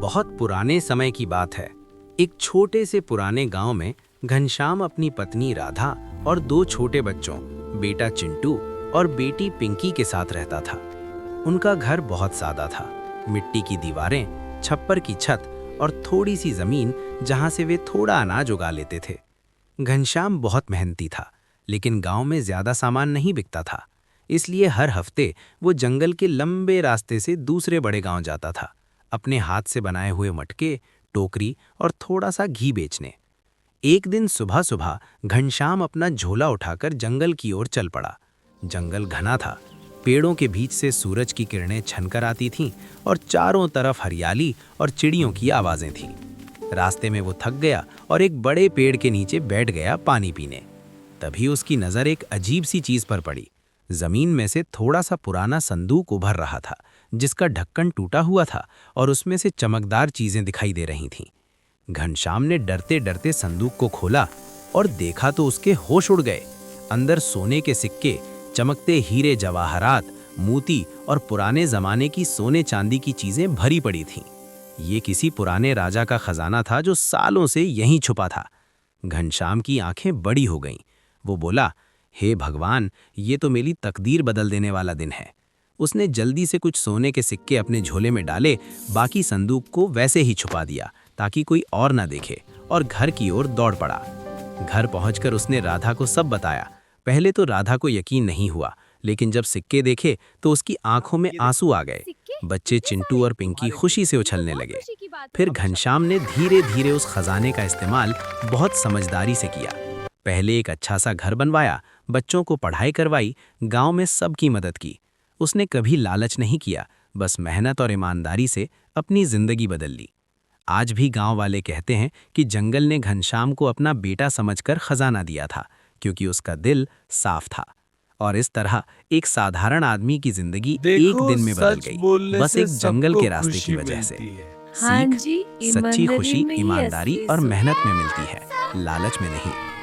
बहुत पुराने समय की बात है। एक छोटे से पुराने गांव में घनश्याम अपनी पत्नी राधा और दो छोटे बच्चों, बेटा चिंटू और बेटी पिंकी के साथ रहता था। उनका घर बहुत सादा था। मिट्टी की दीवारें, छप्पर की छत और थोड़ी सी जमीन जहां से वे थोड़ा अनाज उगा लेते थे। घनश्याम बहुत मेहनती था, लेकिन गांव में ज्यादा सामान नहीं बिकता था। इसलिए हर हफ्ते वो जंगल के लंबे रास्ते से दूसरे बड़े गांव जाता था, अपने हाथ से बनाए हुए मटके, टोकरी और थोड़ा सा घी बेचने। एक दिन सुबह सुबह घनश्याम अपना झोला उठाकर जंगल की ओर चल पड़ा। जंगल घना था, पेड़ों के बीच से सूरज की किरणें छनकर आती थीं और चारों तरफ हरियाली और चिड़ियों की आवाजें थीं। रास्ते में वो थक गया और एक बड़े पेड़ के नीचे बैठ गया पानी पीने। तभी उसकी नज़र एक अजीब सी चीज पर पड़ी। जमीन में से थोड़ा सा पुराना संदूक उभर रहा था, जिसका ढक्कन टूटा हुआ था और उसमें से चमकदार चीजें दिखाई दे रही थीं। घनश्याम ने डरते डरते संदूक को खोला और देखा तो उसके होश उड़ गए। अंदर सोने के सिक्के, चमकते हीरे जवाहरात, मोती और पुराने जमाने की सोने चांदी की चीजें भरी पड़ी थीं। ये किसी पुराने राजा का खजाना था जो सालों से यहीं छुपा था। घनश्याम की आंखें बड़ी हो गईं। वो बोला, हे भगवान, ये तो मेरी तकदीर बदल देने वाला दिन है। उसने जल्दी से कुछ सोने के सिक्के अपने झोले में डाले, बाकी संदूक को वैसे ही छुपा दिया ताकि कोई और ना देखे, और घर की ओर दौड़ पड़ा। घर पहुंचकर उसने राधा को सब बताया। पहले तो राधा को यकीन नहीं हुआ, लेकिन जब सिक्के देखे तो उसकी आंखों में आंसू आ गए। बच्चे चिंटू और पिंकी खुशी से उछलने लगे। फिर घनश्याम ने धीरे धीरे उस खजाने का इस्तेमाल बहुत समझदारी से किया। पहले एक अच्छा सा घर बनवाया, बच्चों को पढ़ाई करवाई, गांव में सबकी मदद की। उसने कभी लालच नहीं किया, बस मेहनत और ईमानदारी से अपनी जिंदगी बदल ली। आज भी गांव वाले कहते हैं कि जंगल ने घनश्याम को अपना बेटा समझकर खजाना दिया था, क्योंकि उसका दिल साफ था। और इस तरह एक साधारण आदमी की जिंदगी एक दिन में बदल गई, बस एक जंगल के रास्ते की वजह से। हाँ सीख, जी, सच्ची ईमानदारी खुशी में ही ईमानदारी असली और सुख मेहनत में मिलती है, लालच में नहीं।